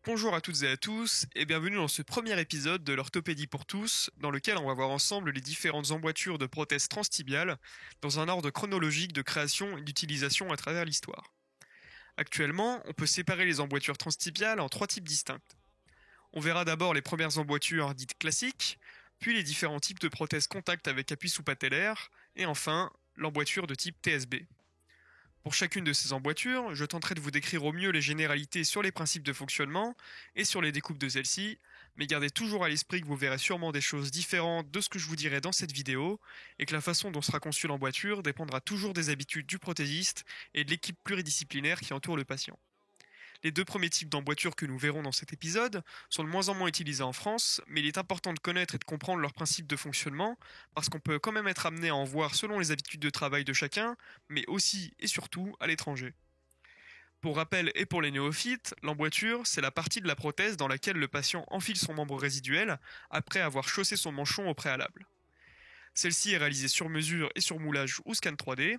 Bonjour à toutes et à tous, et bienvenue dans ce premier épisode de l'Orthopédie pour tous, dans lequel on va voir ensemble les différentes emboîtures de prothèses transtibiales, dans un ordre chronologique de création et d'utilisation à travers l'histoire. Actuellement, on peut séparer les emboîtures transtibiales en trois types distincts. On verra d'abord les premières emboîtures dites classiques, puis les différents types de prothèses contact avec appui sous-patellaire, et enfin, l'emboîture de type TSB. Pour chacune de ces emboîtures, je tenterai de vous décrire au mieux les généralités sur les principes de fonctionnement et sur les découpes de celles-ci, mais gardez toujours à l'esprit que vous verrez sûrement des choses différentes de ce que je vous dirai dans cette vidéo, et que la façon dont sera conçue l'emboîture dépendra toujours des habitudes du prothésiste et de l'équipe pluridisciplinaire qui entoure le patient. Les deux premiers types d'emboîtures que nous verrons dans cet épisode sont de moins en moins utilisés en France, mais il est important de connaître et de comprendre leurs principes de fonctionnement, parce qu'on peut quand même être amené à en voir selon les habitudes de travail de chacun, mais aussi et surtout à l'étranger. Pour rappel et pour les néophytes, l'emboîture, c'est la partie de la prothèse dans laquelle le patient enfile son membre résiduel après avoir chaussé son manchon au préalable. Celle-ci est réalisée sur mesure et sur moulage ou scan 3D,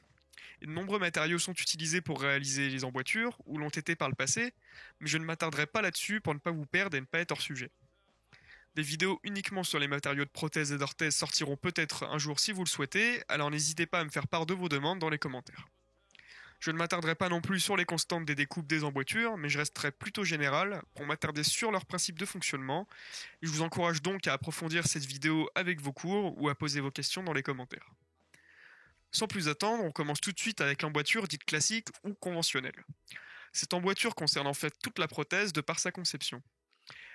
et de nombreux matériaux sont utilisés pour réaliser les emboîtures, ou l'ont été par le passé, mais je ne m'attarderai pas là-dessus pour ne pas vous perdre et ne pas être hors sujet. Des vidéos uniquement sur les matériaux de prothèse et d'orthèse sortiront peut-être un jour si vous le souhaitez, alors n'hésitez pas à me faire part de vos demandes dans les commentaires. Je ne m'attarderai pas non plus sur les constantes des découpes des emboîtures, mais je resterai plutôt général pour m'attarder sur leurs principes de fonctionnement, et je vous encourage donc à approfondir cette vidéo avec vos cours ou à poser vos questions dans les commentaires. Sans plus attendre, on commence tout de suite avec l'emboîture dite classique ou conventionnelle. Cette emboîture concerne en fait toute la prothèse de par sa conception.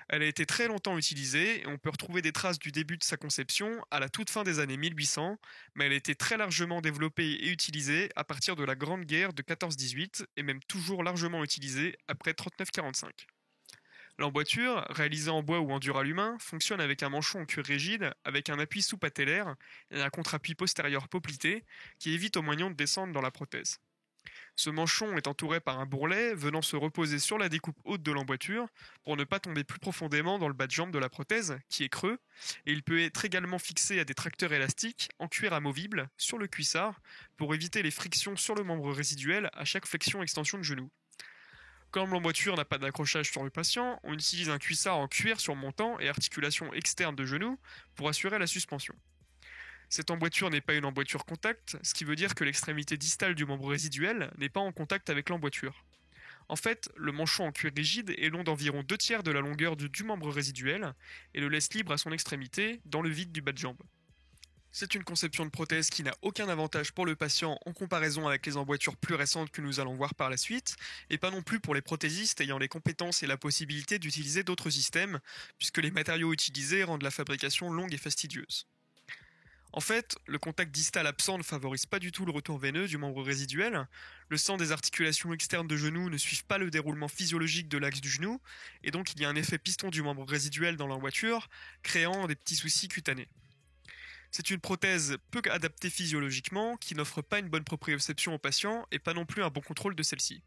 Elle a été très longtemps utilisée et on peut retrouver des traces du début de sa conception à la toute fin des années 1800, mais elle a été très largement développée et utilisée à partir de la Grande Guerre de 14-18 et même toujours largement utilisée après 39-45. L'emboîture, réalisée en bois ou en duralumin, fonctionne avec un manchon en cuir rigide, avec un appui sous-patellaire et un contre-appui postérieur poplité qui évite au moignon de descendre dans la prothèse. Ce manchon est entouré par un bourrelet venant se reposer sur la découpe haute de l'emboîture pour ne pas tomber plus profondément dans le bas de jambe de la prothèse, qui est creux, et il peut être également fixé à des tracteurs élastiques en cuir amovible sur le cuissard pour éviter les frictions sur le membre résiduel à chaque flexion-extension de genou. Comme l'emboîture n'a pas d'accrochage sur le patient, on utilise un cuissard en cuir surmontant et articulation externe de genou pour assurer la suspension. Cette emboîture n'est pas une emboîture contact, ce qui veut dire que l'extrémité distale du membre résiduel n'est pas en contact avec l'emboîture. En fait, le manchon en cuir rigide est long d'environ 2/3 de la longueur du membre résiduel et le laisse libre à son extrémité dans le vide du bas de jambe. C'est une conception de prothèse qui n'a aucun avantage pour le patient en comparaison avec les emboîtures plus récentes que nous allons voir par la suite, et pas non plus pour les prothésistes ayant les compétences et la possibilité d'utiliser d'autres systèmes, puisque les matériaux utilisés rendent la fabrication longue et fastidieuse. En fait, le contact distal absent ne favorise pas du tout le retour veineux du membre résiduel, le sang des articulations externes de genou ne suivent pas le déroulement physiologique de l'axe du genou, et donc il y a un effet piston du membre résiduel dans l'emboîture, créant des petits soucis cutanés. C'est une prothèse peu adaptée physiologiquement, qui n'offre pas une bonne proprioception au patient et pas non plus un bon contrôle de celle-ci.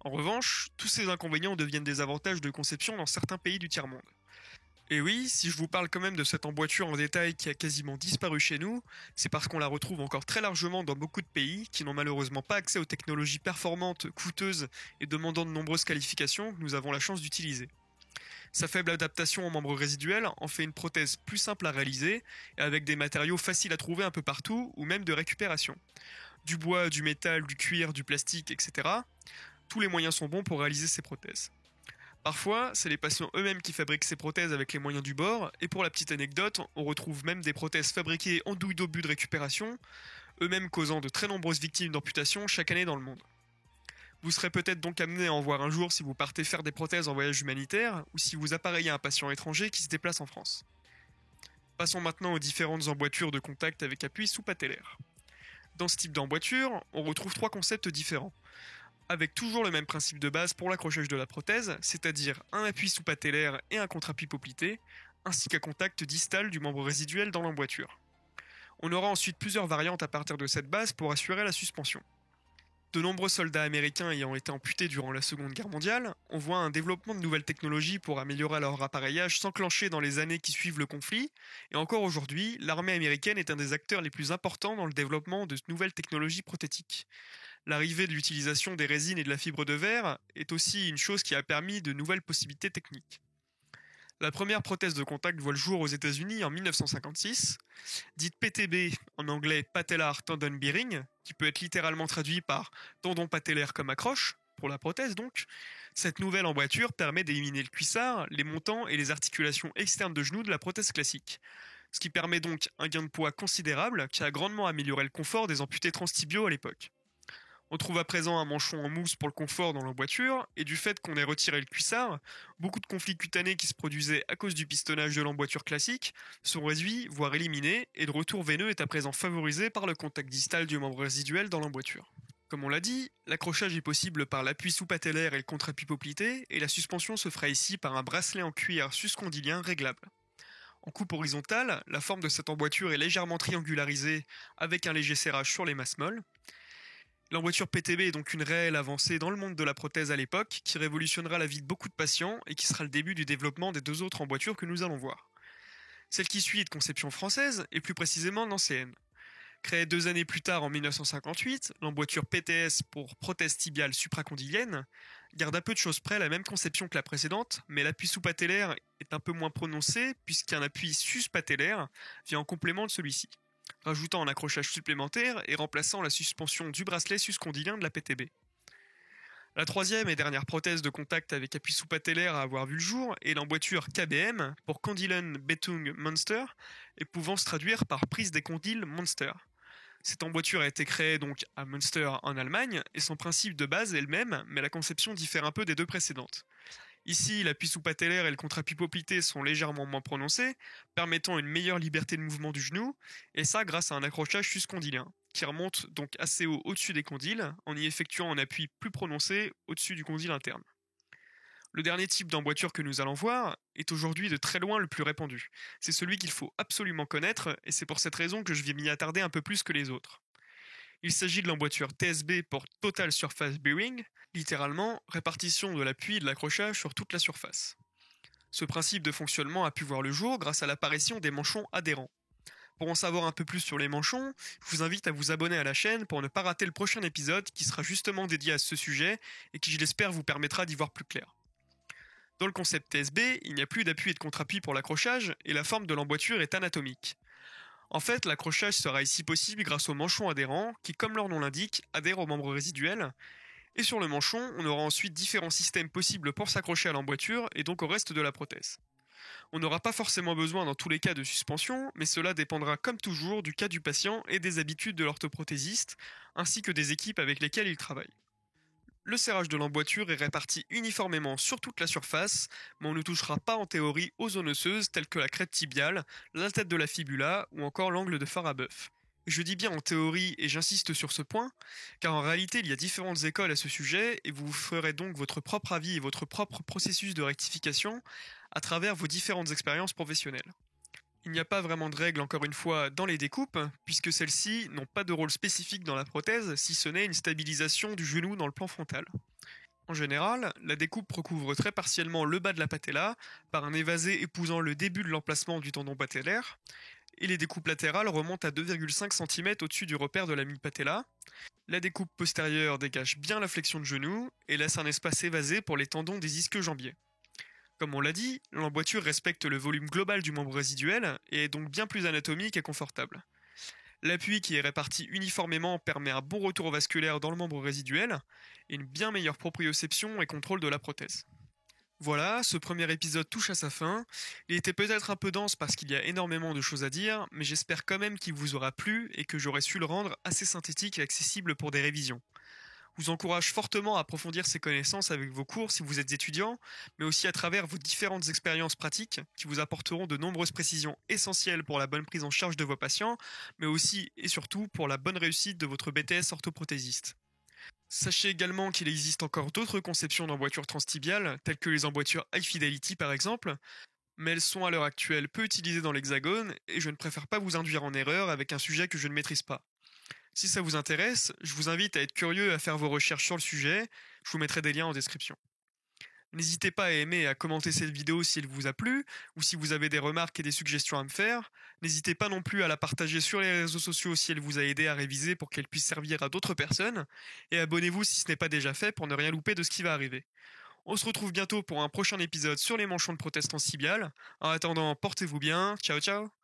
En revanche, tous ces inconvénients deviennent des avantages de conception dans certains pays du tiers-monde. Et oui, si je vous parle quand même de cette emboîture en détail qui a quasiment disparu chez nous, c'est parce qu'on la retrouve encore très largement dans beaucoup de pays qui n'ont malheureusement pas accès aux technologies performantes, coûteuses et demandant de nombreuses qualifications que nous avons la chance d'utiliser. Sa faible adaptation aux membres résiduels en fait une prothèse plus simple à réaliser et avec des matériaux faciles à trouver un peu partout ou même de récupération. Du bois, du métal, du cuir, du plastique, etc. Tous les moyens sont bons pour réaliser ces prothèses. Parfois, c'est les patients eux-mêmes qui fabriquent ces prothèses avec les moyens du bord, et pour la petite anecdote, on retrouve même des prothèses fabriquées en douille d'obus de récupération, eux-mêmes causant de très nombreuses victimes d'amputation chaque année dans le monde. Vous serez peut-être donc amené à en voir un jour si vous partez faire des prothèses en voyage humanitaire ou si vous appareillez un patient étranger qui se déplace en France. Passons maintenant aux différentes emboîtures de contact avec appui sous-patellaire. Dans ce type d'emboîture, on retrouve trois concepts différents, avec toujours le même principe de base pour l'accrochage de la prothèse, c'est-à-dire un appui sous-patellaire et un contre-appui poplité, ainsi qu'un contact distal du membre résiduel dans l'emboîture. On aura ensuite plusieurs variantes à partir de cette base pour assurer la suspension. De nombreux soldats américains ayant été amputés durant la Seconde Guerre mondiale, on voit un développement de nouvelles technologies pour améliorer leur appareillage s'enclencher dans les années qui suivent le conflit, et encore aujourd'hui, l'armée américaine est un des acteurs les plus importants dans le développement de nouvelles technologies prothétiques. L'arrivée de l'utilisation des résines et de la fibre de verre est aussi une chose qui a permis de nouvelles possibilités techniques. La première prothèse de contact voit le jour aux États-Unis en 1956, dite PTB, en anglais Patellar Tendon Bearing, qui peut être littéralement traduit par tendon patellaire comme accroche, pour la prothèse donc. Cette nouvelle emboîture permet d'éliminer le cuissard, les montants et les articulations externes de genoux de la prothèse classique, ce qui permet donc un gain de poids considérable qui a grandement amélioré le confort des amputés transtibiaux à l'époque. On trouve à présent un manchon en mousse pour le confort dans l'emboîture, et du fait qu'on ait retiré le cuissard, beaucoup de conflits cutanés qui se produisaient à cause du pistonnage de l'emboîture classique sont réduits, voire éliminés, et le retour veineux est à présent favorisé par le contact distal du membre résiduel dans l'emboîture. Comme on l'a dit, l'accrochage est possible par l'appui sous-patellaire et le contre-appui poplité, et la suspension se fera ici par un bracelet en cuir suscondylien réglable. En coupe horizontale, la forme de cette emboîture est légèrement triangularisée avec un léger serrage sur les masses molles. L'emboîture PTB est donc une réelle avancée dans le monde de la prothèse à l'époque, qui révolutionnera la vie de beaucoup de patients et qui sera le début du développement des deux autres emboîtures que nous allons voir. Celle qui suit est de conception française, et plus précisément nancéenne. Créée 2 années plus tard en 1958, l'emboîture PTS pour prothèse tibiale supracondylienne garde à peu de choses près la même conception que la précédente, mais l'appui sous-patellaire est un peu moins prononcé puisqu'un appui sus-patellaire vient en complément de celui-ci, rajoutant un accrochage supplémentaire et remplaçant la suspension du bracelet suscondylien de la PTB. La troisième et dernière prothèse de contact avec appui sous-patellaire à avoir vu le jour est l'emboîture KBM pour Condylen Betung Monster et pouvant se traduire par prise des condyles Monster. Cette emboîture a été créée donc à Münster en Allemagne et son principe de base est le même, mais la conception diffère un peu des deux précédentes. Ici, l'appui sous-patellaire et le contre-appui poplité sont légèrement moins prononcés, permettant une meilleure liberté de mouvement du genou, et ça grâce à un accrochage suscondylien, qui remonte donc assez haut au-dessus des condyles, en y effectuant un appui plus prononcé au-dessus du condyle interne. Le dernier type d'emboîture que nous allons voir est aujourd'hui de très loin le plus répandu. C'est celui qu'il faut absolument connaître, et c'est pour cette raison que je vais m'y attarder un peu plus que les autres. Il s'agit de l'emboîture TSB pour Total Surface Bearing, littéralement répartition de l'appui et de l'accrochage sur toute la surface. Ce principe de fonctionnement a pu voir le jour grâce à l'apparition des manchons adhérents. Pour en savoir un peu plus sur les manchons, je vous invite à vous abonner à la chaîne pour ne pas rater le prochain épisode qui sera justement dédié à ce sujet et qui je l'espère vous permettra d'y voir plus clair. Dans le concept TSB, il n'y a plus d'appui et de contre-appui pour l'accrochage et la forme de l'emboîture est anatomique. En fait, l'accrochage sera ici possible grâce aux manchons adhérents qui, comme leur nom l'indique, adhèrent aux membres résiduels. Et sur le manchon, on aura ensuite différents systèmes possibles pour s'accrocher à l'emboîture et donc au reste de la prothèse. On n'aura pas forcément besoin dans tous les cas de suspension, mais cela dépendra comme toujours du cas du patient et des habitudes de l'orthoprothésiste, ainsi que des équipes avec lesquelles il travaille. Le serrage de l'emboîture est réparti uniformément sur toute la surface, mais on ne touchera pas en théorie aux zones osseuses telles que la crête tibiale, la tête de la fibula ou encore l'angle de phare à bœuf. Je dis bien en théorie et j'insiste sur ce point, car en réalité il y a différentes écoles à ce sujet et vous vous ferez donc votre propre avis et votre propre processus de rectification à travers vos différentes expériences professionnelles. Il n'y a pas vraiment de règle encore une fois dans les découpes, puisque celles-ci n'ont pas de rôle spécifique dans la prothèse si ce n'est une stabilisation du genou dans le plan frontal. En général, la découpe recouvre très partiellement le bas de la patella par un évasé épousant le début de l'emplacement du tendon patellaire, et les découpes latérales remontent à 2,5 cm au-dessus du repère de la mi-patella. La découpe postérieure dégage bien la flexion de genou et laisse un espace évasé pour les tendons des ischio-jambiers. Comme on l'a dit, l'emboîture respecte le volume global du membre résiduel et est donc bien plus anatomique et confortable. L'appui qui est réparti uniformément permet un bon retour vasculaire dans le membre résiduel et une bien meilleure proprioception et contrôle de la prothèse. Voilà, ce premier épisode touche à sa fin. Il était peut-être un peu dense parce qu'il y a énormément de choses à dire, mais j'espère quand même qu'il vous aura plu et que j'aurai su le rendre assez synthétique et accessible pour des révisions. Je vous encourage fortement à approfondir ces connaissances avec vos cours si vous êtes étudiant, mais aussi à travers vos différentes expériences pratiques qui vous apporteront de nombreuses précisions essentielles pour la bonne prise en charge de vos patients, mais aussi et surtout pour la bonne réussite de votre BTS orthoprothésiste. Sachez également qu'il existe encore d'autres conceptions d'emboîtures transtibiales, telles que les emboîtures High Fidelity par exemple, mais elles sont à l'heure actuelle peu utilisées dans l'Hexagone et je ne préfère pas vous induire en erreur avec un sujet que je ne maîtrise pas. Si ça vous intéresse, je vous invite à être curieux et à faire vos recherches sur le sujet, je vous mettrai des liens en description. N'hésitez pas à aimer et à commenter cette vidéo si elle vous a plu, ou si vous avez des remarques et des suggestions à me faire. N'hésitez pas non plus à la partager sur les réseaux sociaux si elle vous a aidé à réviser pour qu'elle puisse servir à d'autres personnes. Et abonnez-vous si ce n'est pas déjà fait pour ne rien louper de ce qui va arriver. On se retrouve bientôt pour un prochain épisode sur les manchons de prothèse tensibiale. En attendant, portez-vous bien. Ciao ciao.